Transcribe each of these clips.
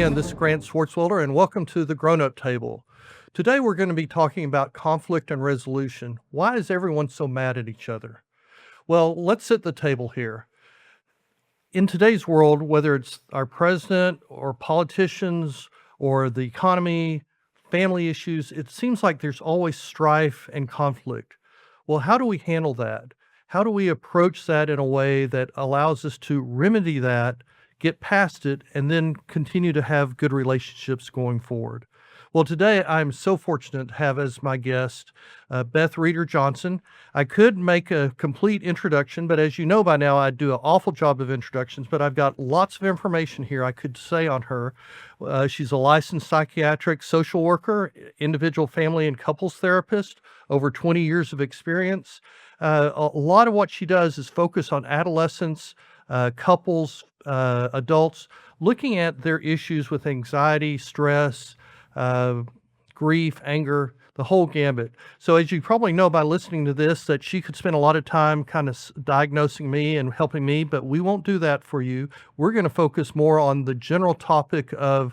again. This is Grant Swartzwelder, and welcome to the Grown Up Table. Today, we're going to be talking about conflict and resolution. Why is everyone so mad at each other? Well, let's set the table here. In today's world, whether it's our president or politicians or the economy, family issues, it seems like there's always strife and conflict. Well, how do we handle that? How do we approach that in a way that allows us to remedy that, get past it, and then continue to have good relationships going forward? Well, today I'm so fortunate to have as my guest Beth Reeder Johnson. I could make a complete introduction, but as you know by now, I do an awful job of introductions, but I've got lots of information here I could say on her. She's a licensed psychiatric social worker, individual, family, and couples therapist, over 20 years of experience. A lot of what she does is focus on adolescents, couples, adults, looking at their issues with anxiety, stress, grief, anger, the whole gambit. So as you probably know by listening to this, that she could spend a lot of time kind of diagnosing me and helping me, but we won't do that for you. We're going to focus more on the general topic uh,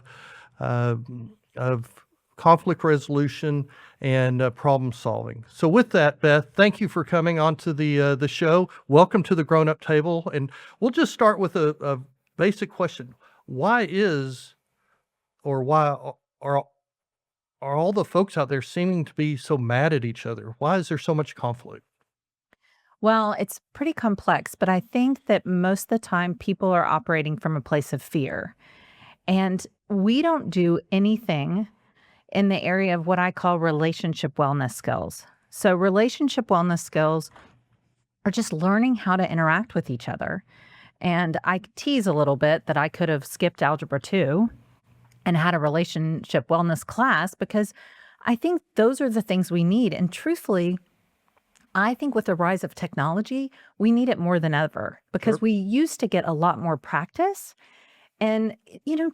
of conflict resolution and problem solving. So with that, Beth, thank you for coming onto the show. Welcome to the Grown Up Table, and we'll just start with a basic question: Why is, or why are all the folks out there seeming to be so mad at each other? Why is there so much conflict? Well, it's pretty complex, but I think that most of the time people are operating from a place of fear. And we don't do anything in the area of what I call relationship wellness skills. So, relationship wellness skills are just learning how to interact with each other. And I tease a little bit that I could have skipped Algebra 2 and had a relationship wellness class because I think those are the things we need. And truthfully, I think with the rise of technology, we need it more than ever because Sure. we used to get a lot more practice. And,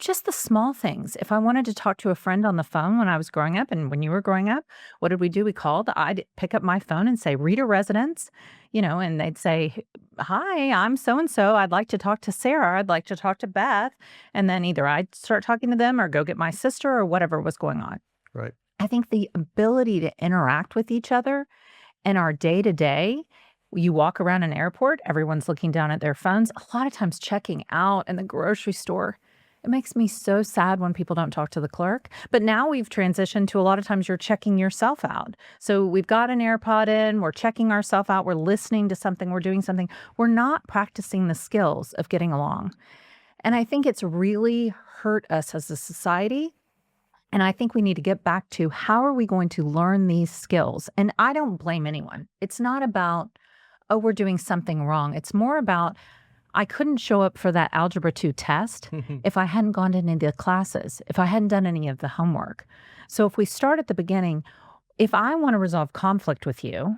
just the small things. If I wanted to talk to a friend on the phone when I was growing up and when you were growing up, what did we do? We called. I'd pick up my phone and say, Rita Residence, and they'd say, Hi, I'm so and so. I'd like to talk to Sarah. I'd like to talk to Beth. And then either I'd start talking to them or go get my sister or whatever was going on. Right. I think the ability to interact with each other in our day to day, you walk around an airport, everyone's looking down at their phones, a lot of times checking out in the grocery store. It makes me so sad when people don't talk to the clerk. But now we've transitioned to a lot of times you're checking yourself out. So we've got an AirPod in, we're checking ourselves out, we're listening to something, we're doing something. We're not practicing the skills of getting along. And I think it's really hurt us as a society. And I think we need to get back to how are we going to learn these skills? And I don't blame anyone. It's not about, oh, we're doing something wrong. It's more about, I couldn't show up for that Algebra 2 test if I hadn't gone to any of the classes, if I hadn't done any of the homework. So if we start at the beginning, if I want to resolve conflict with you,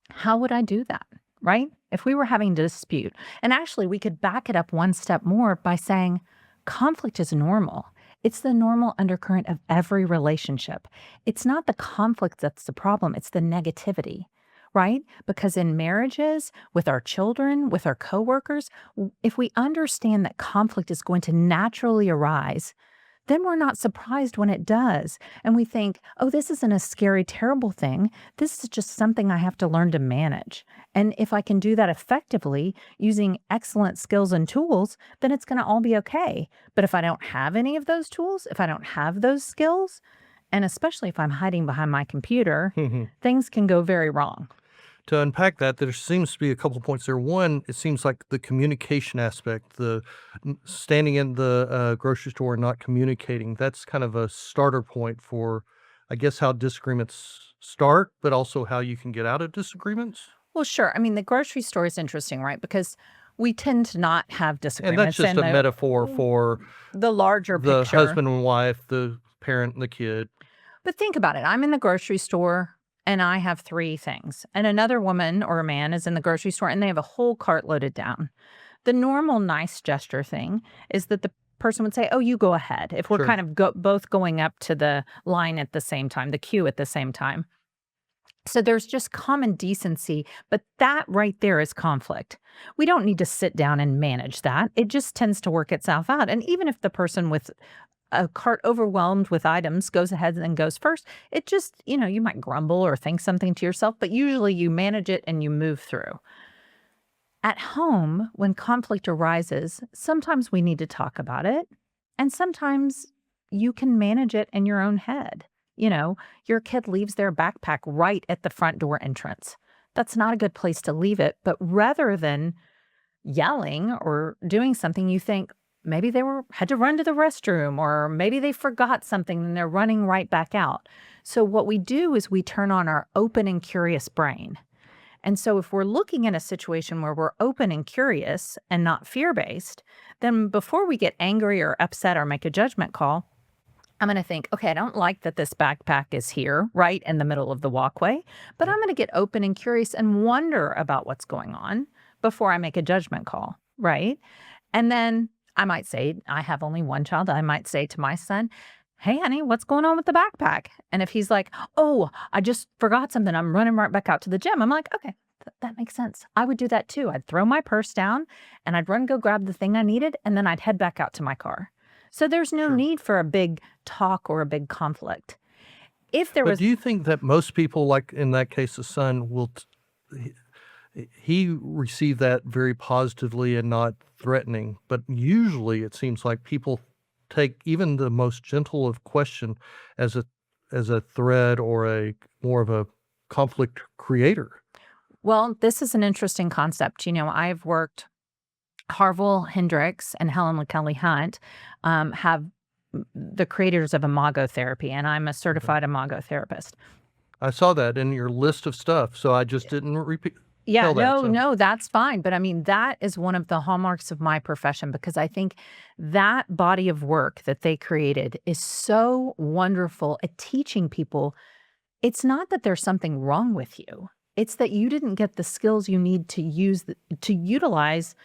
how would I do that? Right? If we were having a dispute, and actually we could back it up one step more by saying conflict is normal. It's the normal undercurrent of every relationship. It's not the conflict that's the problem, it's the negativity, right? Because in marriages, with our children, with our coworkers, if we understand that conflict is going to naturally arise, then we're not surprised when it does. And we think, oh, this isn't a scary, terrible thing. This is just something I have to learn to manage. And if I can do that effectively using excellent skills and tools, then it's going to all be okay. But if I don't have any of those tools, if I don't have those skills, and especially if I'm hiding behind my computer, things can go very wrong. To unpack that, there seems to be a couple of points there. One, it seems like the communication aspect, the standing in the grocery store and not communicating, that's kind of a starter point for, I guess, how disagreements start, but also how you can get out of disagreements. Well, sure. I mean, the grocery store is interesting, right? Because we tend to not have And that's disagreements just in a metaphor for the larger the picture. husband and wife, the parent and the kid. But think about it. I'm in the grocery store and I have three things, and another woman or a man is in the grocery store and they have a whole cart loaded down. The normal nice gesture thing is that the person would say, oh, you go ahead. If we're Sure. kind of both going up to the line at the same time, the queue at the same time. So there's just common decency, but that right there is conflict. We don't need to sit down and manage that. It just tends to work itself out. And even if the person with a cart overwhelmed with items goes ahead and goes first, it just, you might grumble or think something to yourself, but usually you manage it and you move through. At home, when conflict arises, sometimes we need to talk about it, and sometimes you can manage it in your own head. Your kid leaves their backpack right at the front door entrance. That's not a good place to leave it, but rather than yelling or doing something, you think maybe they had to run to the restroom, or maybe they forgot something and they're running right back out. So what we do is we turn on our open and curious brain. And so if we're looking at a situation where we're open and curious and not fear-based, then before we get angry or upset or make a judgment call, I'm going to think, okay, I don't like that this backpack is here right in the middle of the walkway, but I'm going to get open and curious and wonder about what's going on before I make a judgment call, right? And then I might say, I have only one child. I might say to my son, hey, honey, what's going on with the backpack? And if he's like, oh, I just forgot something, I'm running right back out to the gym. I'm like, okay, that makes sense. I would do that too. I'd throw my purse down and I'd run, go grab the thing I needed, and then I'd head back out to my car. So there's no Sure. need for a big talk or a big conflict. If there But was, do you think that most people, like in that case, the son will he received that very positively and not threatening? But usually, it seems like people take even the most gentle of question as a threat or a more of a conflict creator. well, this is an interesting concept. I've worked, Harville Hendricks and Helen LaKelly Hunt have the creators of Imago therapy, and I'm a Okay. certified Imago therapist. I saw that in your list of stuff, so I just didn't repeat Yeah, tell that. no, So no, that's fine. But I mean, that is one of the hallmarks of my profession, because I think that body of work that they created is so wonderful at teaching people. It's not that there's something wrong with you. It's that you didn't get the skills you need to to utilize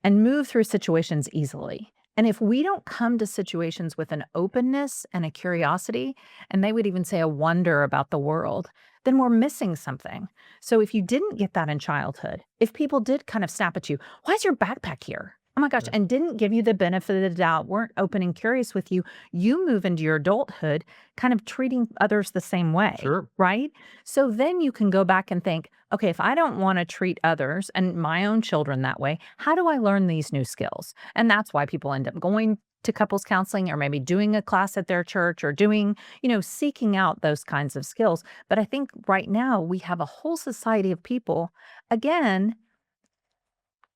and move through situations easily. And if we don't come to situations with an openness and a curiosity, and they would even say a wonder about the world, then we're missing something. So if you didn't get that in childhood, if people did kind of snap at you, why is your backpack here? Oh my gosh, yeah, and didn't give you the benefit of the doubt, weren't open and curious with you, you move into your adulthood kind of treating others the same way, sure. right? So then you can go back and think, okay, if I don't want to treat others and my own children that way, how do I learn these new skills? And that's why people end up going to couples counseling, or maybe doing a class at their church, or doing, seeking out those kinds of skills. But I think right now we have a whole society of people, again,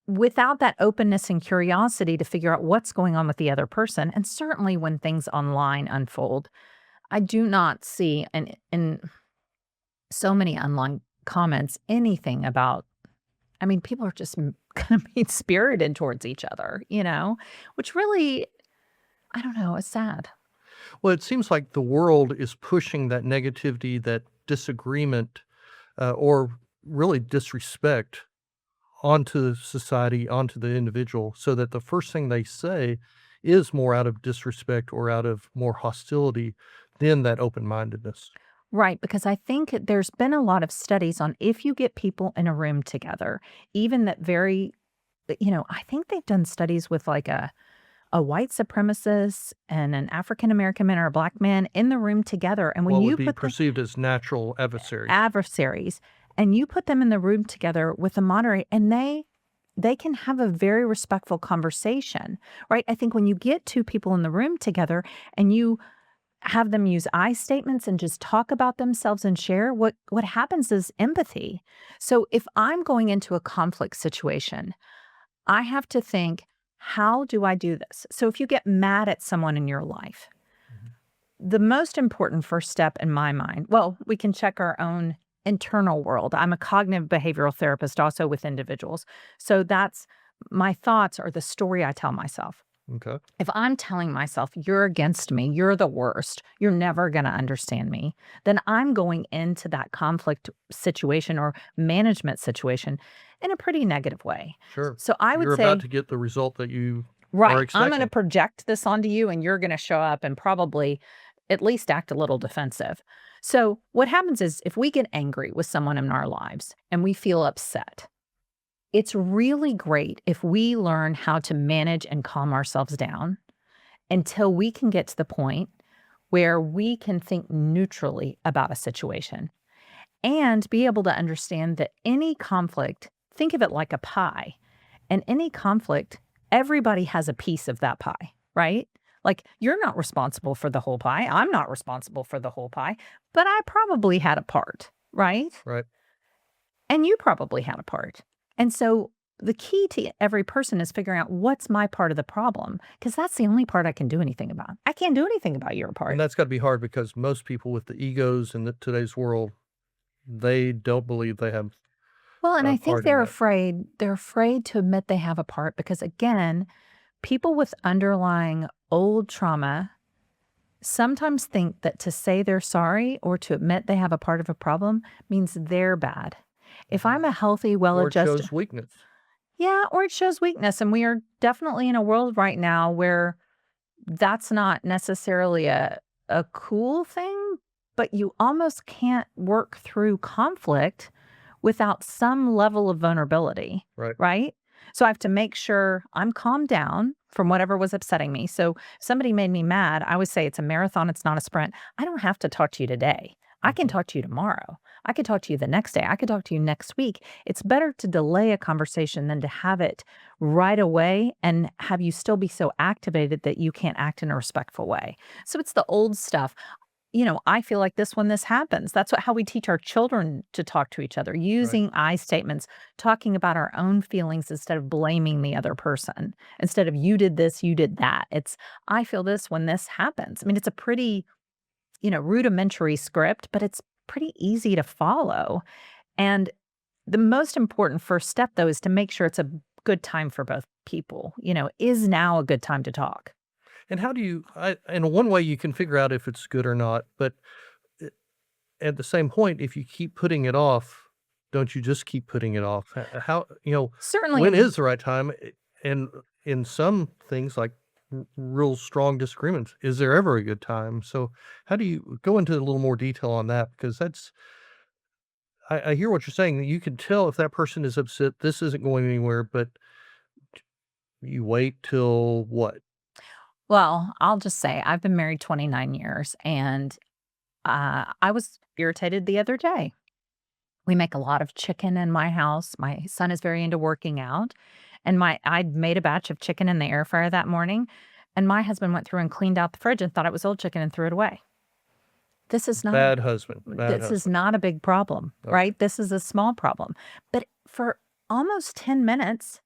without that openness and curiosity to figure out what's going on with the other person. And certainly when things online unfold, I do not see in so many online comments anything about, I mean, people are just kind of mean spirited towards each other, which really, I don't know, it's sad. Well, it seems like the world is pushing that negativity, that disagreement, or really disrespect onto society, onto the individual, so that the first thing they say is more out of disrespect or out of more hostility than that open-mindedness. Right, because I think there's been a lot of studies on, if you get people in a room together, even that very, I think they've done studies with like a white supremacist and an African American man or a black man in the room together. And when What would you be put the perceived as natural adversaries. adversaries and you put them in the room together with a moderator, and they can have a very respectful conversation, right? I think when you get two people in the room together and you have them use I statements and just talk about themselves and share, what happens is empathy. So if I'm going into a conflict situation, I have to think, how do I do this? So if you get mad at someone in your life, Mhm. the most important first step in my mind, well, we can check our own internal world. I'm a cognitive behavioral therapist also with individuals. So that's my thoughts, are the story I tell myself. Okay. If I'm telling myself, you're against me, you're the worst, you're never going to understand me, then I'm going into that conflict situation or management situation in a pretty negative way. Sure. So I would You're about say, to get the result that you are right, I'm going to expecting. project this onto you, and you're going to show up and probably at least act a little defensive. So, what happens is if we get angry with someone in our lives and we feel upset, it's really great if we learn how to manage and calm ourselves down until we can get to the point where we can think neutrally about a situation and be able to understand that any conflict, think of it like a pie, and any conflict, everybody has a piece of that pie, right? Like you're not responsible for the whole pie. I'm not responsible for the whole pie, but I probably had a part, right? Right. And you probably had a part. And so the key to every person is figuring out what's my part of the problem, because that's the only part I can do anything about. I can't do anything about your part. And that's got to be hard because most people with the egos in today's world, they don't believe they have Well, and a I think part in that. they're afraid to admit they have a part because again, people with underlying old trauma sometimes think that to say they're sorry or to admit they have a part of a problem means they're bad. If I'm a healthy, Or it well-adjusted, shows weakness. yeah, or it shows weakness. And we are definitely in a world right now where that's not necessarily a cool thing, but you almost can't work through conflict without some level of vulnerability, Right. right? So I have to make sure I'm calmed down from whatever was upsetting me. So if somebody made me mad, I would say it's a marathon, it's not a sprint. I don't have to talk to you today. I can Mhm. talk to you tomorrow. I could talk to you the next day. I could talk to you next week. It's better to delay a conversation than to have it right away and have you still be so activated that you can't act in a respectful way. So it's the old stuff. I feel like this when this happens. That's how we teach our children to talk to each other, Right. using I statements, talking about our own feelings instead of blaming the other person. Instead of you did this, you did that. It's I feel this when this happens. I mean, it's a pretty, rudimentary script, but it's pretty easy to follow. And the most important first step though is to make sure it's a good time for both people. Is now a good time to talk? And how do you and one way you can figure out if it's good or not, but a at the same point, if you keep putting it off, don't you just keep putting it off? How Certainly when in is the right time? And in some things, like real strong disagreements, is there ever a good time? So how do you go into a little more detail on that? Because I hear what you're saying, that you can tell if that person is upset, this isn't going anywhere, but you wait till what? Well, I'll just say I've been married 29 years and I was irritated the other day. We make a lot of chicken in my house. My son is very into working out, and I'd made a batch of chicken in the air fryer that morning, and my husband went through and cleaned out the fridge and thought it was old chicken and threw it away. This is not Bad husband, bad this is husband. not a big problem, Okay. right? This is a small problem. But for almost 10 minutes,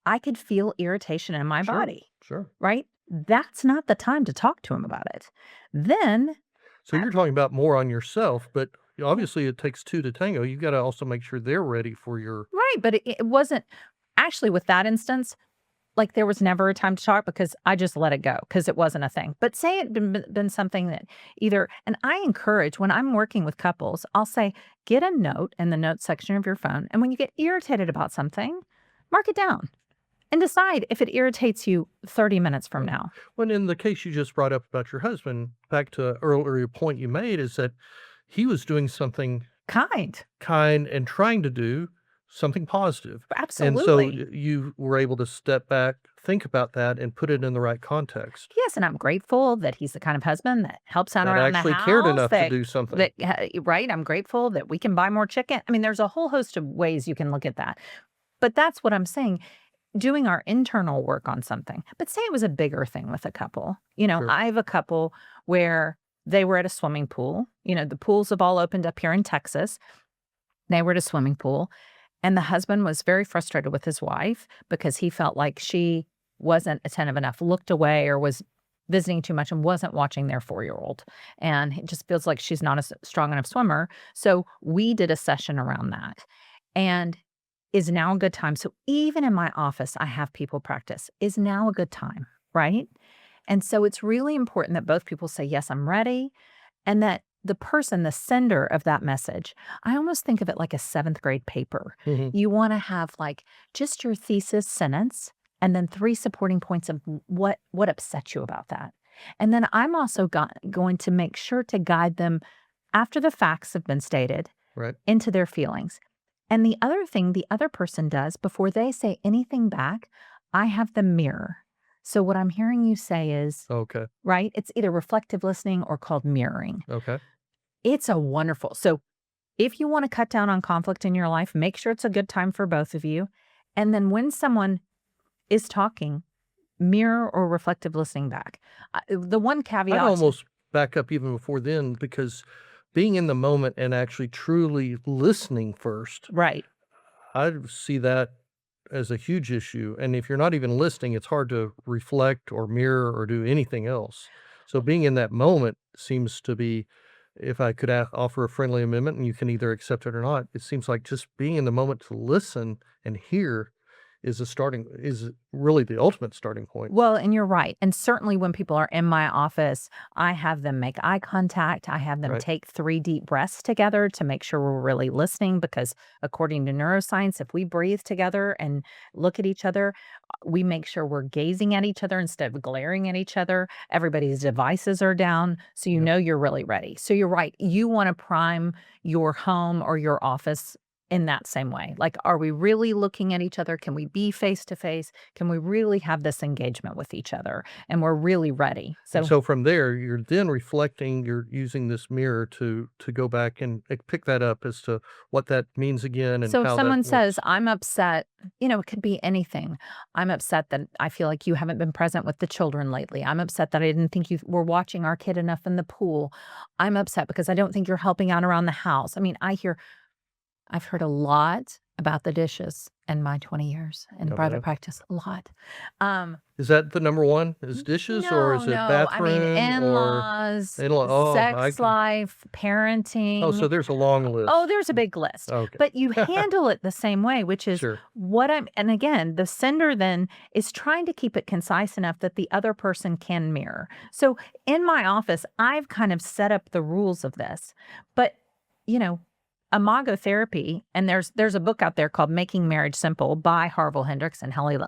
I could feel irritation in my Sure, body, sure. right? That's not the time to talk to him about it. Then, So uh, you're talking about more on yourself, but yeah, obviously it takes 2 to tango. You gotta also make sure they're ready for your right. But it wasn't actually with that instance. Like, there was never a time to talk because I just let it go because it wasn't a thing. But say it been something that either and I encourage when I'm working with couples, I'll say, "Get a note in the notes section of your phone, and when you get irritated about something, mark it down and decide if it irritates you 30 minutes from right. now." When in the case you just brought up about your husband, back to earlier point you made is that he was doing something Kind. kind and trying to do something positive. And so Absolutely. you were able to step back, think about that, and put it in the right context. Yes, and I'm grateful that he's the kind of husband that helps out That around the actually cared house, enough to do something. right? I'm grateful that we can buy more chicken. I mean, there's a whole host of ways you can look at that. But that's what I'm saying. Doing our internal work on something. But say it was a bigger thing with a couple. Sure. I have a couple where they were at a swimming pool. The pools have all opened up here in Texas. They were at a swimming pool, and the husband was very frustrated with his wife because he felt like she wasn't attentive enough, looked away, or was visiting too much and wasn't watching their 4-year-old. And it just feels like she's not a strong enough swimmer. So we did a session around that. And is now a good time? So even in my office, I have people practice. Is now a good time, right? And so it's really important that both people say, yes, I'm ready. And that the person, the sender of that message, I almost think of it like a seventh grade paper. Mhm. You want to have like just your thesis sentence and then 3 supporting points of what upset you about that. And then I'm also going to make sure to guide them after the facts have been stated Right. into their feelings. And the other thing the other person does before they say anything back, I have them mirror. So what I'm hearing you say is, Okay. right? It's either reflective listening or called mirroring. Okay. It's a wonderful. So if you want to cut down on conflict in your life, make sure it's a good time for both of you. And then when someone is talking, mirror or reflective listening back. The one I'd caveat, almost back up even before then because being in the moment and actually truly listening first, right? I see that as a huge issue. And if you're not even listening, it's hard to reflect or mirror or do anything else. So being in that moment seems to be, if I could offer a friendly amendment and you can either accept it or not, it seems like just being in the moment to listen and hear is really the ultimate starting point. Well, and you're right. And certainly when people are in my office, I have them make eye contact. I have them Right. take 3 deep breaths together to make sure we're really listening because according to neuroscience, if we breathe together and look at each other, we make sure we're gazing at each other instead of glaring at each other. Everybody's devices are down, so you Yep. know you're really ready. So you're right. You want to prime your home or your office in that same way. Like, are we really looking at each other? Can we be face to face? Can we really have this engagement with each other? And we're really ready. And So so from there, you're then reflecting, you're using this mirror to go back and pick that up as to what that means again and so if how that someone says, works. I'm upset, it could be anything. I'm upset that I feel like you haven't been present with the children lately. I'm upset that I didn't think you were watching our kid enough in the pool. I'm upset because I don't think you're helping out around the house. I mean, I've heard a lot about the dishes in my 20 years in Oh, private yeah. practice, a lot. Um, Is that the number one? Is dishes or no, is it no, I mean, bathroom or in-laws, in-law? Oh, I sex can. life, Oh, so parenting. there's a long Oh, list. there's a big list, Okay. but you handle it the same way, which is Sure. and again, the sender then is trying to keep it concise enough that the other person can mirror. So in my office, I've kind of set up the rules of this, but you know, Imago therapy, and there's a book out there called Making Marriage Simple by Harville Hendricks and Helen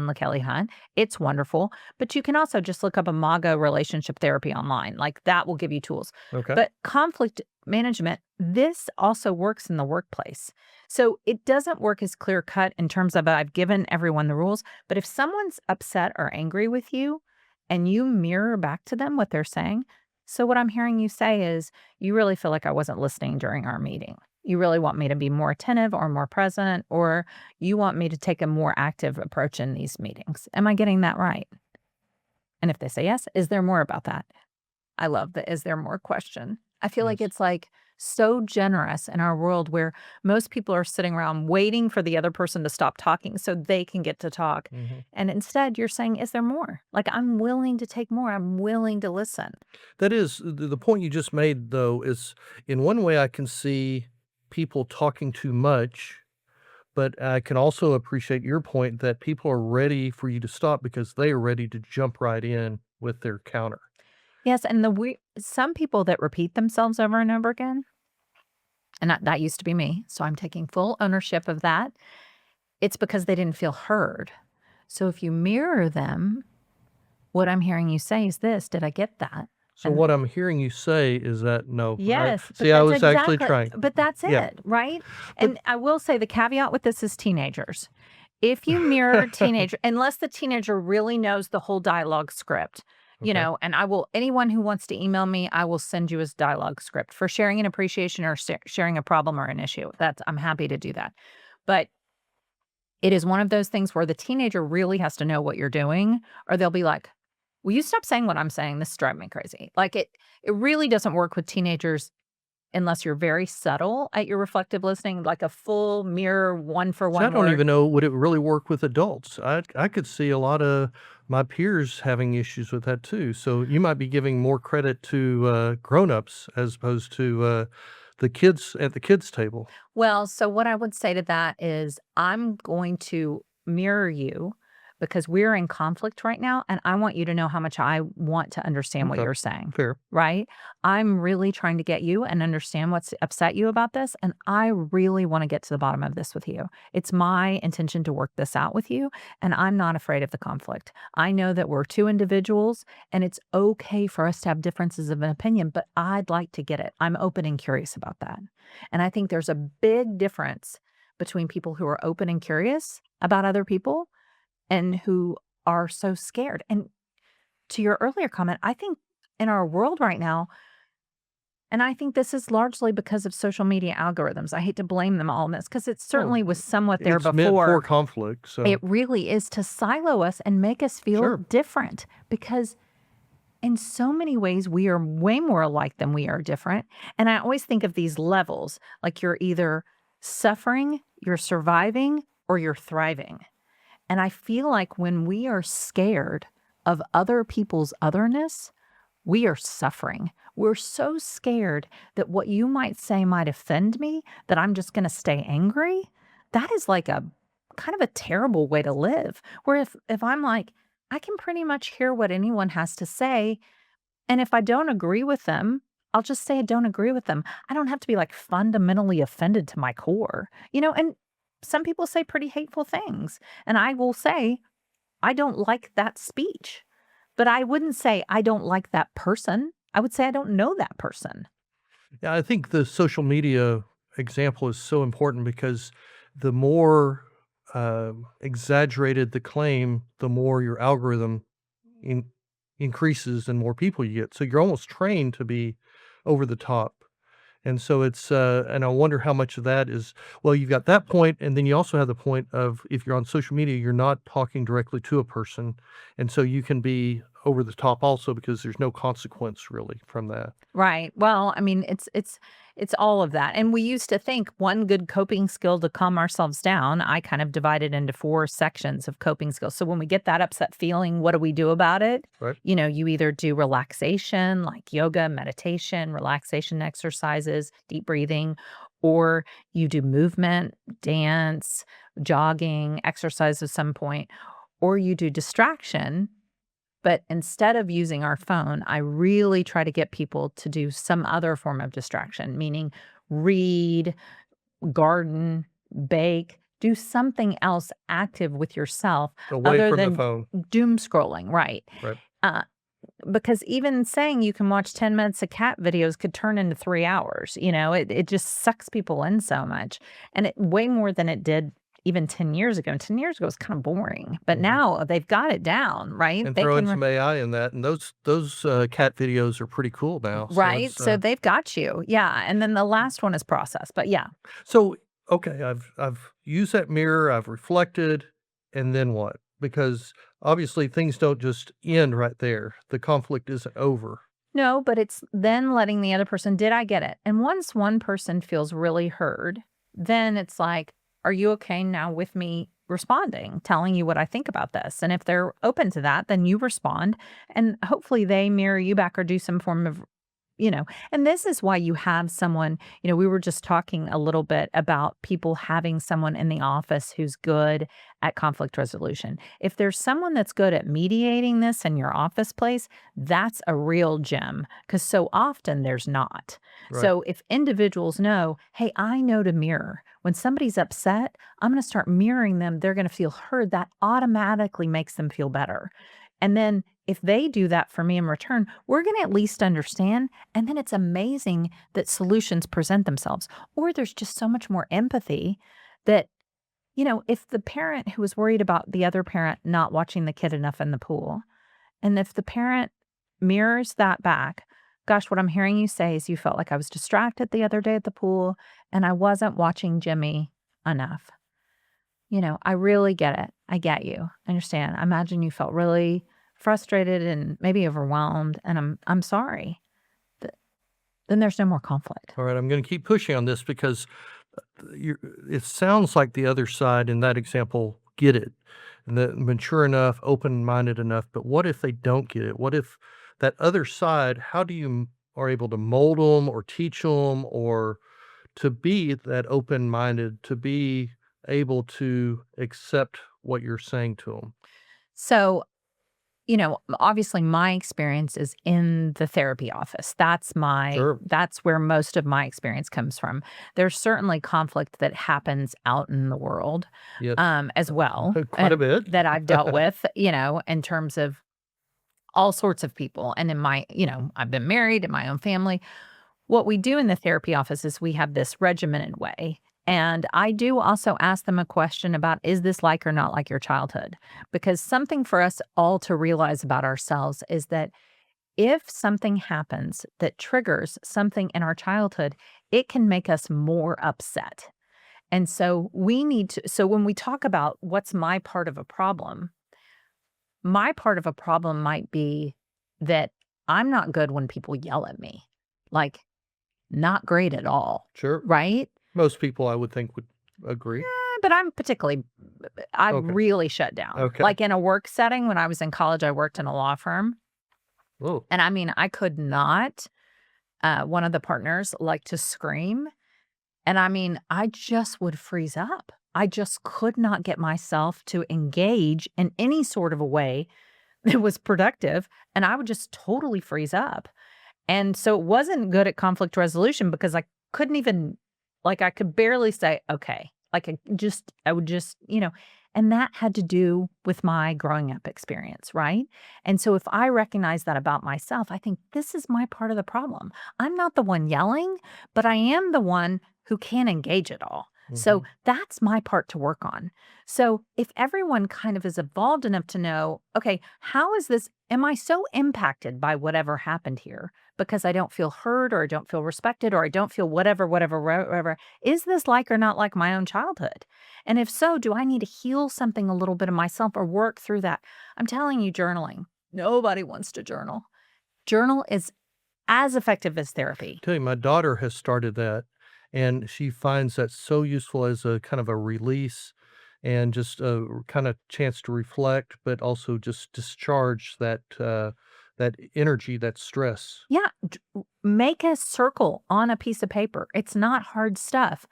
LaKelly Hunt. It's wonderful, but you can also just look up Imago relationship therapy online. Like that will give you tools. Okay. But conflict management, this also works in the workplace. So it doesn't work as clear cut in terms of I've given everyone the rules, but if someone's upset or angry with you and you mirror back to them what they're saying, so what I'm hearing you say is you really feel like I wasn't listening during our meeting. You really want me to be more attentive or more present, or you want me to take a more active approach in these meetings. Am I getting that right? And if they say yes, is there more about that? I love the is there more question. I feel like Yes. it's like so generous in our world where most people are sitting around waiting for the other person to stop talking so they can get to talk. Mhm. And instead, you're saying, is there more? Like, I'm willing to take more. I'm willing to listen. That is the point you just made, though, is in one way I can see people talking too much, but I can also appreciate your point that people are ready for you to stop because they are ready to jump right in with their counter. Yes. And some people that repeat themselves over and over again, and that used to be me. So I'm taking full ownership of that. It's because they didn't feel heard. So if you mirror them, what I'm hearing you say is this: did I get that? So what I'm hearing you say is that no, I Yes, but see, I that's was actually exactly trying. but that's Yeah, it, right? but And I will say the caveat with this is teenagers. If you mirror teenager, unless the teenager really knows the whole dialogue script, okay. and anyone who wants to email me, I will send you his dialogue script for sharing an appreciation or sharing a problem or an issue. I'm happy to do that. But it is one of those things where the teenager really has to know what you're doing, or they'll be like, will you stop saying what I'm saying? This is driving me crazy. Like it really doesn't work with teenagers unless you're very subtle at your reflective listening, like a full mirror, one for So I one don't word. even know, would it really work with adults? I could see a lot of my peers having issues with that too. So you might be giving more credit to grown-ups as opposed to the kids at the kids table. Well, so what I would say to that is I'm going to mirror you, because we're in conflict right now, and I want you to know how much I want to understand what Okay. you're saying, Fair. right? I'm really trying to get you and understand what's upset you about this, and I really want to get to the bottom of this with you. It's my intention to work this out with you, and I'm not afraid of the conflict. I know that we're two individuals, and it's okay for us to have differences of an opinion, but I'd like to get it. I'm open and curious about that. And I think there's a big difference between people who are open and curious about other people and who are so scared. And to your earlier comment, I think in our world right now, and I think this is largely because of social media algorithms. I hate to blame them all on this because it Well, certainly was somewhat there it's meant for before. conflict, It so really is to silo us and make us feel sure. different because in so many ways we are way more alike than we are different. And I always think of these levels like you're either suffering, you're surviving, or you're thriving. And I feel like when we are scared of other people's otherness, we are suffering. We're so scared that what you might say might offend me, that I'm just going to stay angry. That is like a kind of a terrible way to live. Where if I'm like, I can pretty much hear what anyone has to say. And if I don't agree with them, I'll just say I don't agree with them. I don't have to be like fundamentally offended to my core, and some people say pretty hateful things. And I will say, I don't like that speech. But I wouldn't say I don't like that person. I would say I don't know that person. Yeah, I think the social media example is so important because the more exaggerated the claim, the more your algorithm in, increases and more people you get. So you're almost trained to be over the top. And so and I wonder how much of that is, well, you've got that point, and then you also have the point of if you're on social media, you're not talking directly to a person. And so you can be over the top also because there's no consequence really from that. Right. Well, I mean, it's all of that. And we used to think one good coping skill to calm ourselves down. I kind of divided into four sections of coping skills. So when we get that upset feeling, what do we do about it? Right. You either do relaxation, like yoga, meditation, relaxation exercises, deep breathing, or you do movement, dance, jogging, exercise of some point, or you do distraction. But instead of using our phone, I really try to get people to do some other form of distraction, meaning read, garden, bake, do something else active with yourself Away other from the than phone. doom scrolling, right? Right. Uh, because even saying you can watch 10 minutes of cat videos could turn into 3 hours. It just sucks people in so much. And it way more than it did even 10 years ago. 10 years ago was kind of boring, but Mhm. now they've got it down, right? And They throw in can some AI in that, and those cat videos are pretty cool now. So Right? it's So they've got you. Yeah, and then the last one is process, but yeah. so okay. I've used that mirror. I've reflected, and then what? Because obviously things don't just end right there. The conflict isn't over. No, but it's then letting the other person, "Did I get it?" And once one person feels really heard, then it's like, "Are you okay now with me responding, telling you what I think about this?" And if they're open to that, then you respond, and hopefully they mirror you back or do some form of and this is why you have someone, we were just talking a little bit about people having someone in the office who's good at conflict resolution. If there's someone that's good at mediating this in your office place, that's a real gem because so often there's not. Right. So if individuals know, hey, I know to mirror. When somebody's upset, I'm going to start mirroring them. They're going to feel heard. That automatically makes them feel better. And then if they do that for me in return, we're going to at least understand. And then it's amazing that solutions present themselves. Or there's just so much more empathy that, if the parent who was worried about the other parent not watching the kid enough in the pool, and if the parent mirrors that back, gosh, what I'm hearing you say is you felt like I was distracted the other day at the pool and I wasn't watching Jimmy enough. I really get it. I get you. I understand. I imagine you felt really frustrated and maybe overwhelmed, and I'm sorry. Th- Then there's no more conflict. All right. I'm going to keep pushing on this because you it sounds like the other side in that example get it, and that mature enough, open-minded enough, but what if they don't get it? What if that other side, how do you are able to mold them or teach them or to be that open-minded, to be able to accept what you're saying to them? So, obviously my experience is in the therapy office. Sure. That's where most of my experience comes from. There's certainly conflict that happens out in the world, Yes. as well, Quite a bit. that I've dealt with, in terms of all sorts of people. And in my, I've been married in my own family. What we do in the therapy office is we have this regimented way. And I do also ask them a question about, is this like or not like your childhood? Because something for us all to realize about ourselves is that if something happens that triggers something in our childhood, it can make us more upset. And so so when we talk about what's my part of a problem, my part of a problem might be that I'm not good when people yell at me. Like, not great at all, Sure. right? Most people I would think would agree. But I Okay. really shut down. Okay. Like in a work setting, when I was in college, I worked in a law firm. Oh, And I mean, I could not, one of the partners like to scream. And I mean, I just would freeze up. I just could not get myself to engage in any sort of a way that was productive. And I would just totally freeze up. And so it wasn't good at conflict resolution because I couldn't even, like, I could barely say, okay. Like, I would just, and that had to do with my growing up experience, right? And so if I recognize that about myself, I think this is my part of the problem. I'm not the one yelling, but I am the one who can't engage it all. So mhm. that's my part to work on. So if everyone kind of is evolved enough to know, okay, am I so impacted by whatever happened here because I don't feel heard or I don't feel respected or I don't feel whatever. Is this like or not like my own childhood? And if so, do I need to heal something a little bit of myself or work through that? I'm telling you, journaling. Nobody wants to journal. Journal is as effective as therapy. Tell you, my daughter has started that, and she finds that so useful as a kind of a release and just a kind of chance to reflect, but also just discharge that energy, that stress. Yeah, make a circle on a piece of paper. It's not hard stuff.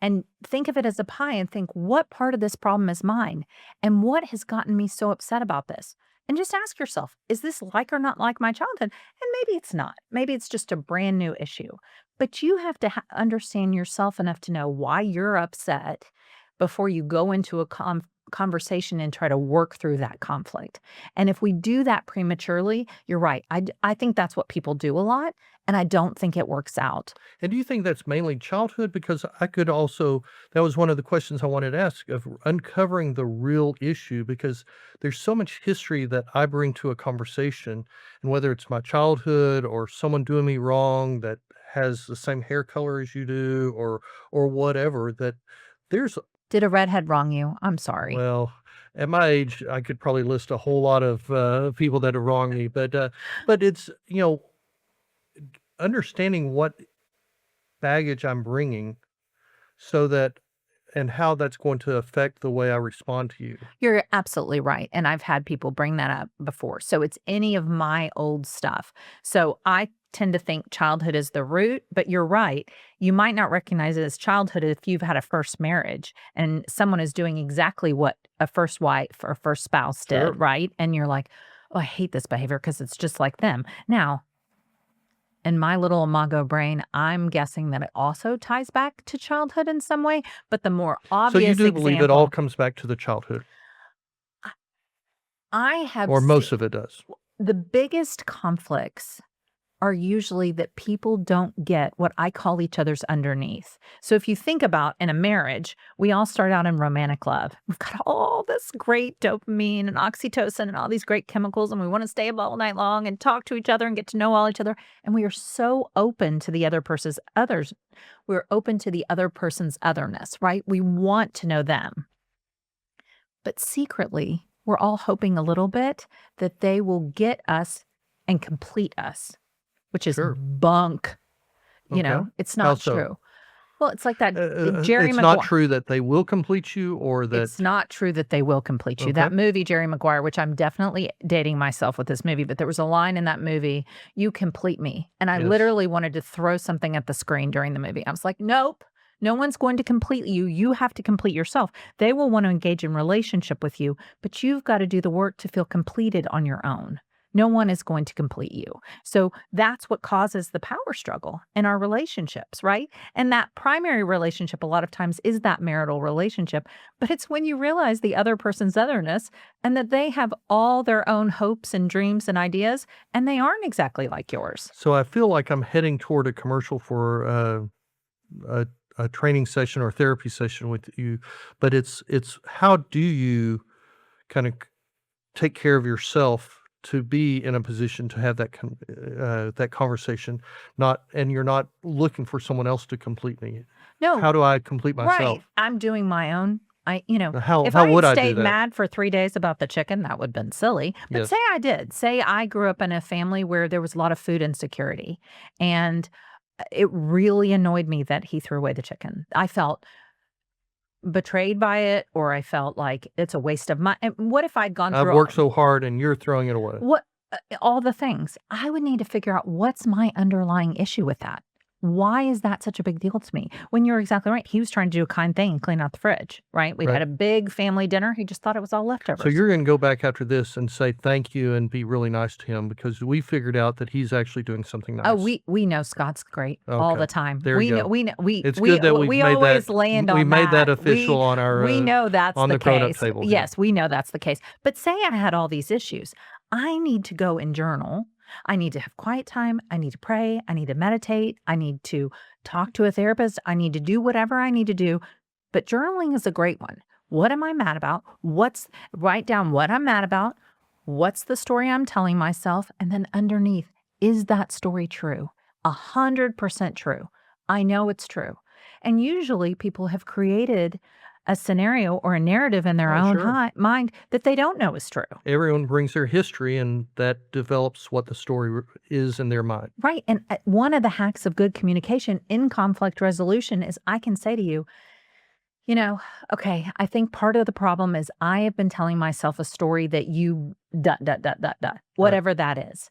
And think of it as a pie and think, what part of this problem is mine? And what has gotten me so upset about this? And just ask yourself, is this like or not like my childhood? And maybe it's not. Maybe it's just a brand new issue. But you have to understand yourself enough to know why you're upset before you go into a conversation and try to work through that conflict. And if we do that prematurely, you're right. I think that's what people do a lot. And I don't think it works out. And do you think that's mainly childhood? Because I could also, that was one of the questions I wanted to ask of uncovering the real issue, because there's so much history that I bring to a conversation. And whether it's my childhood or someone doing me wrong that has the same hair color as you do, or whatever, that there's, Did a redhead wrong you? I'm sorry. well, at my age, I could probably list a whole lot of people that have wronged me, but it's, understanding what baggage I'm bringing so that and how that's going to affect the way I respond to you. You're absolutely right. And I've had people bring that up before. So it's any of my old stuff. So I tend to think childhood is the root, but you're right. You might not recognize it as childhood if you've had a first marriage and someone is doing exactly what a first wife or first spouse Sure. did, right? And you're like, oh, I hate this behavior because it's just like them. Now, in my little imago brain, I'm guessing that it also ties back to childhood in some way, but the more So you obvious do believe it all example, comes back to the childhood, I I have or seen most of it does. the biggest conflicts are usually that people don't get what I call each other's underneath. So if you think about in a marriage, we all start out in romantic love. We've got all this great dopamine and oxytocin and all these great chemicals, and we want to stay up all night long and talk to each other and get to know all each other. And we are so open to the other person's others. We're open to the other person's otherness, right? We want to know them. But secretly, we're all hoping a little bit that they will get us and complete us, which is Sure. bunk. Okay. It's How not so? true. Well, it's like that Jerry It's not Maguire. true that they will complete you, or It's that not true that they will complete you. okay. That movie, Jerry Maguire, which I'm definitely dating myself with this movie, but there was a line in that movie, "You complete me." And I Yes. literally wanted to throw something at the screen during the movie. I was like, nope, No one's going to complete you. You have to complete yourself. They will want to engage in relationship with you, but you've got to do the work to feel completed on your own. No one is going to complete you. So that's what causes the power struggle in our relationships, right? And that primary relationship, a lot of times, is that marital relationship. But it's when you realize the other person's otherness and that they have all their own hopes and dreams and ideas, and they aren't exactly like yours. So I feel like I'm heading toward a commercial for a training session or therapy session with you, but it's how do you kind of take care of yourself to be in a position to have that conversation, not and you're not looking for someone else to complete me. No, How do I complete right. myself? I'm doing my own. How If how I had would I do stayed that? mad for 3 days about the chicken, that would have been silly. But Yes. say I did. Say I grew up in a family where there was a lot of food insecurity. And it really annoyed me that he threw away the chicken. I felt betrayed by it, or I felt like it's a waste of money. What if I'd gone I've through worked so hard and you're throwing it away. what all the things? I would need to figure out what's my underlying issue with that. Why is that such a big deal to me? When you're exactly right. He was trying to do a kind thing and clean out the fridge, right? We'd Right. had a big family dinner. He just thought it was all So leftovers. you're gonna go back after this and say thank you and be really nice to him because we figured out that he's actually doing something Oh, nice. we know Scott's great all Okay. the time. There We you know go. we know It's good that we've we made always that land we on made that that. official on our We know that's on the the grown-up case. table here. Yes, we know that's the case. But say I had all these issues. I need to go and journal. I need to have quiet time. I need to pray. I need to meditate. I need to talk to a therapist. I need to do whatever I need to do. But journaling is a great one. What am I mad about? Write down what I'm mad about. What's the story I'm telling myself? And then underneath, is that story true? 100% true. I know it's true. And usually people have created a scenario or a narrative in their Oh, own sure. mind that they don't know is true. Everyone brings their history, and that develops what the story is in their mind. Right. And one of the hacks of good communication in conflict resolution is I can say to you, okay, I think part of the problem is I have been telling myself a story that you dot, dot, dot, dot, dot, Right. whatever that is.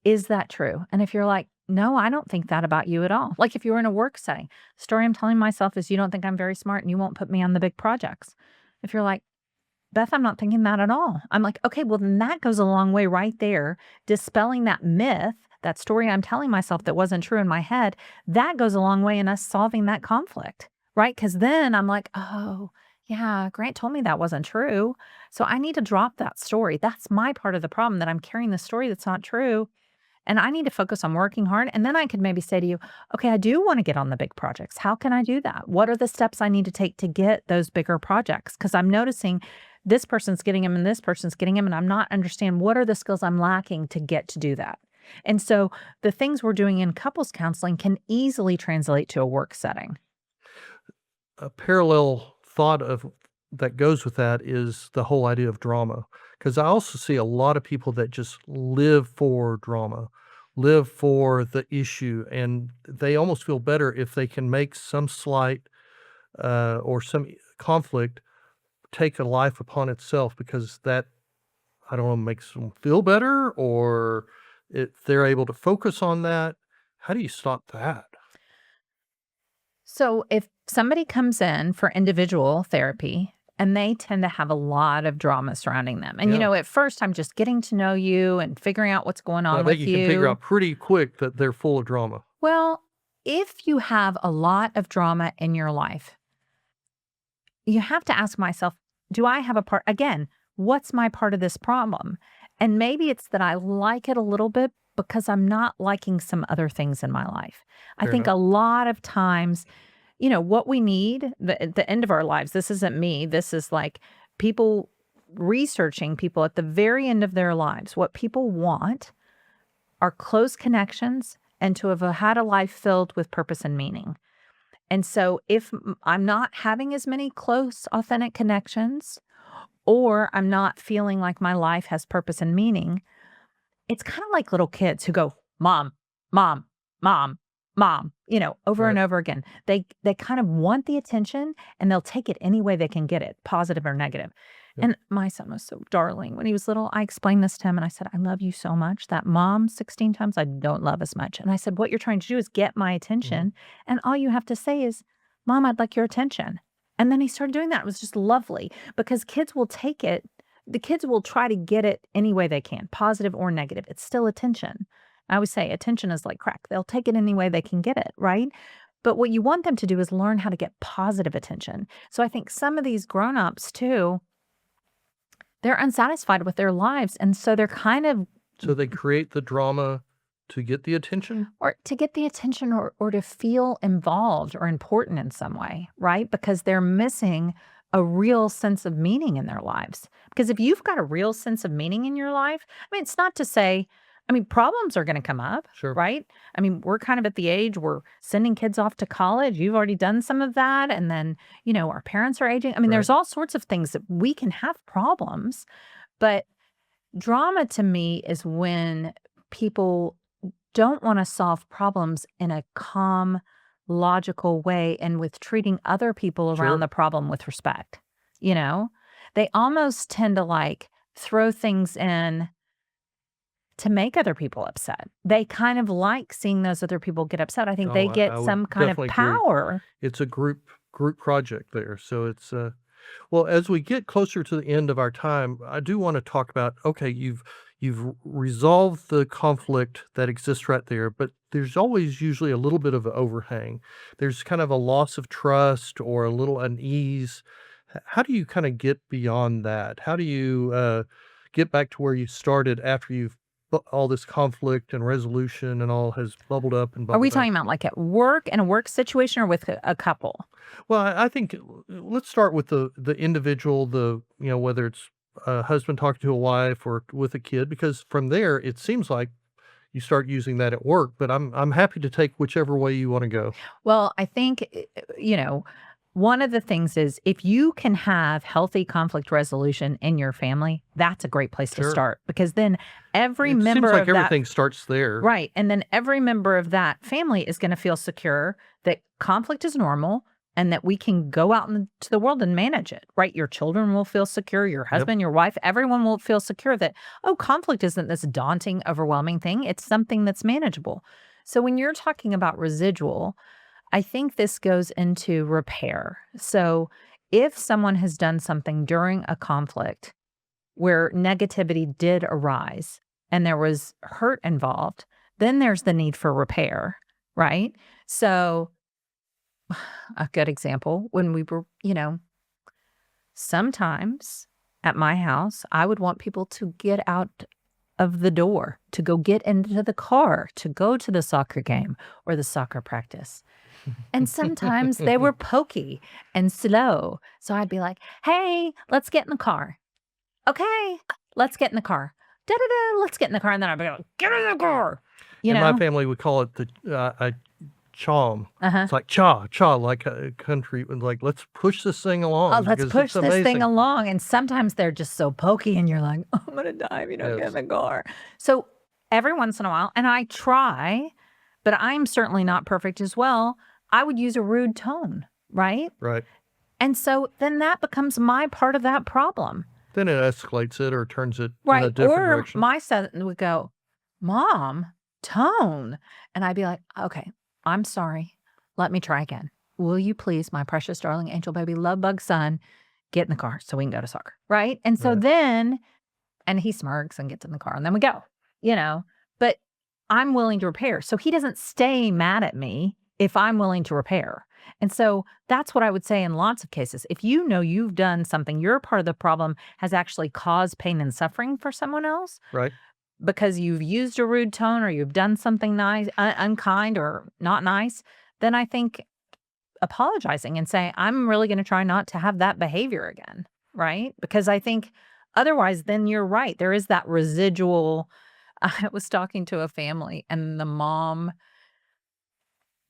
Is that true? And if you're like, no, I don't think that about you at all. Like if you were in a work setting, story I'm telling myself is you don't think I'm very smart and you won't put me on the big projects. If you're like, Beth, I'm not thinking that at all. I'm like, okay, well, then that goes a long way right there. Dispelling that myth, that story I'm telling myself that wasn't true in my head, that goes a long way in us solving that conflict, right? Because then I'm like, oh, yeah, Grant told me that wasn't true. So I need to drop that story. That's my part of the problem, that I'm carrying the story that's not true. And I need to focus on working hard. And then I could maybe say to you, okay, I do want to get on the big projects. How can I do that? What are the steps I need to take to get those bigger projects? Because I'm noticing this person's getting them and this person's getting them, and I'm not understanding what are the skills I'm lacking to get to do that. And so the things we're doing in couples counseling can easily translate to a work setting. A parallel thought of that goes with that is the whole idea of drama. Because I also see a lot of people that just live for drama, live for the issue, and they almost feel better if they can make some slight or some conflict take a life upon itself because that, I don't know, makes them feel better or if they're able to focus on that. How do you stop that? So if somebody comes in for individual therapy and they tend to have a lot of drama surrounding them, and Yeah. at first I'm just getting to know you and figuring out what's going I on bet with you can figure you. out pretty quick that they're full of drama. Well, if you have a lot of drama in your life, you have to ask myself, do I have a part? Again, what's my part of this problem? And maybe it's that I like it a little bit because I'm not liking some other things in my life. I Fair think enough. a lot of times, what we need at the end of our lives, this isn't me, this is like people researching people at the very end of their lives. What people want are close connections and to have had a life filled with purpose and meaning. And so if I'm not having as many close, authentic connections, or I'm not feeling like my life has purpose and meaning, it's kind of like little kids who go, mom, mom, mom, mom, over and Right. over again. They kind of want the attention and they'll take it any way they can get it, positive or negative. Yep. And my son was so darling. When he was little, I explained this to him and I said, I love you so much. That mom 16 times I don't love as much. And I said, what you're trying to do is get my Mhm. attention. And all you have to say is, Mom, I'd like your attention. And then he started doing that. It was just lovely because kids will take it. The kids will try to get it any way they can, positive or negative. It's still attention. I always say attention is like crack. They'll take it any way they can get it, right? But what you want them to do is learn how to get positive attention. So I think some of these grown-ups too, they're unsatisfied with their lives. And so they're kind of, So they create the drama to get the attention? or to get the attention or to feel involved or important in some way, right? Because they're missing a real sense of meaning in their lives. Because if you've got a real sense of meaning in your life, I mean, it's not to say, I mean, problems are going to come up, Sure. right? I mean, we're kind of at the age we're sending kids off to college. You've already done some of that. And then, our parents are aging. I mean, Right. there's all sorts of things that we can have problems. But drama to me is when people don't want to solve problems in a calm, logical way and with treating other people around Sure. the problem with respect. You know, they almost tend to like throw things in to make other people upset. They kind of like seeing those other people get upset. I think Oh, they I get would some kind of definitely agree. power. It's a group project there. So it's well, as we get closer to the end of our time, I do want to talk about, okay, you've resolved the conflict that exists right there, but there's always usually a little bit of an overhang. There's kind of a loss of trust or a little unease. How do you kind of get beyond that? How do you get back to where you started after all this conflict and resolution and all has bubbled up and Are we bubbled up? talking about like at work, in a work situation, or with a couple? Well, I think let's start with the individual, whether it's a husband talking to a wife or with a kid, because from there it seems like you start using that at work. But I'm happy to take whichever way you want to go. Well, I think, one of the things is if you can have healthy conflict resolution in your family, that's a great place to Sure. start because then every It seems member like of that, everything starts there. right. And then every member of that family is going to feel secure that conflict is normal and that we can go out into the world and manage it, right? Your children will feel secure, your husband, your wife, everyone will feel secure that, oh, conflict isn't this daunting, overwhelming thing. It's something that's manageable. So when you're talking about residual, I think this goes into repair. So if someone has done something during a conflict where negativity did arise and there was hurt involved, then there's the need for repair, right? So a good example, when we were, sometimes at my house, I would want people to get out of the door, to go get into the car, to go to the soccer game or the soccer practice. And sometimes they were pokey and slow. So I'd be like, hey, let's get in the car. Okay, let's get in the car. Da da da, let's get in the car. And then I'd be like, get in the car. In my family, we call it the chom. Uh-huh. It's like cha, like a country, like let's push this thing along. Oh, let's because push it's this thing amazing. along. And sometimes they're just so pokey and you're like, oh, I'm going to die if you don't get in Yes. the car. So every once in a while, and I try, but I'm certainly not perfect as well, I would use a rude tone, right? Right. And so then that becomes my part of that problem, Then it escalates it or turns it in a right? different Or direction. my son would go, Mom, tone. And I'd be like, okay, I'm sorry. Let me try again. Will you please, my precious darling angel baby, love bug son, get in the car so we can go to soccer, right? And so Right. then, and he smirks and gets in the car and then we go, but I'm willing to repair. So he doesn't stay mad at me if I'm willing to repair. And so that's what I would say in lots of cases. If you know you've done something, you're part of the problem has actually caused pain and suffering for someone else Right. because you've used a rude tone or you've done something nice, unkind or not nice, then I think apologizing and saying, I'm really going to try not to have that behavior again, right? Because I think otherwise, then you're right. There is that residual. I was talking to a family and the mom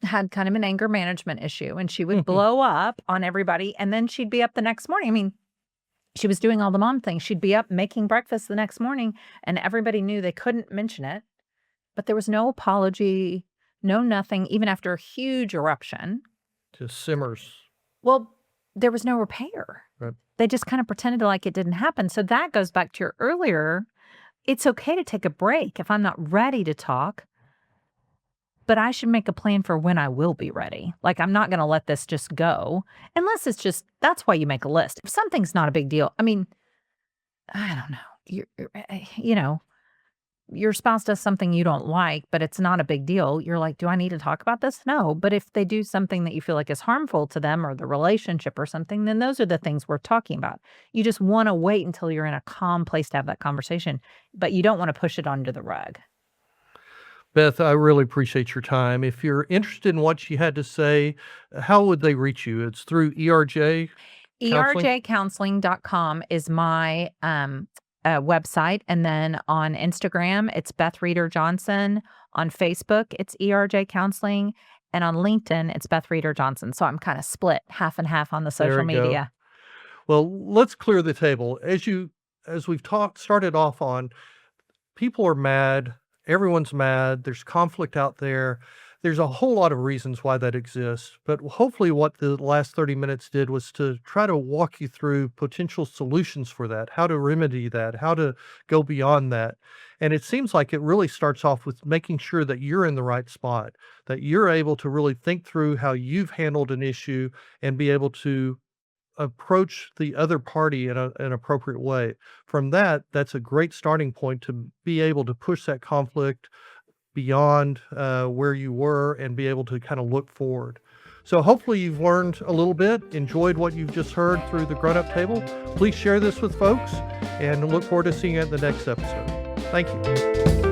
had kind of an anger management issue and she would blow up on everybody and then she'd be up the next morning. I mean, she was doing all the mom things. She'd be up making breakfast the next morning and everybody knew they couldn't mention it, but there was no apology, no nothing, even after a huge eruption. Just simmers. Well, there was no repair. Right. They just kind of pretended like it didn't happen. So that goes back to your earlier. It's okay to take a break if I'm not ready to talk. but I should make a plan for when I will be ready. Like, I'm not going to let this just go unless it's just that's why you make a list. If something's not a big deal, I mean, I don't know. You know, your spouse does something you don't like, but it's not a big deal. You're like, do I need to talk about this? No. But if they do something that you feel like is harmful to them or the relationship or something, then those are the things we're talking about. You just want to wait until you're in a calm place to have that conversation, but you don't want to push it under the rug. Beth, I really appreciate your time. If you're interested in what she had to say, how would they reach you? It's through ERJ Counseling? ERJcounseling.com is my website. And then on Instagram, it's Beth Reeder Johnson. On Facebook, it's ERJ Counseling. And on LinkedIn, it's Beth Reeder Johnson. So I'm kind of split half and half on the There social we go. media. Well, let's clear the table. As we've started off on, people are mad, everyone's mad, there's conflict out there. There's a whole lot of reasons why that exists, but hopefully what the last 30 minutes did was to try to walk you through potential solutions for that, how to remedy that, how to go beyond that. And it seems like it really starts off with making sure that you're in the right spot, that you're able to really think through how you've handled an issue and be able to approach the other party in an appropriate way. From that, that's a great starting point to be able to push that conflict beyond where you were and be able to kind of look forward. So hopefully you've learned a little bit, enjoyed what you've just heard through the Grown Up Table. Please share this with folks and look forward to seeing you at the next episode. Thank you.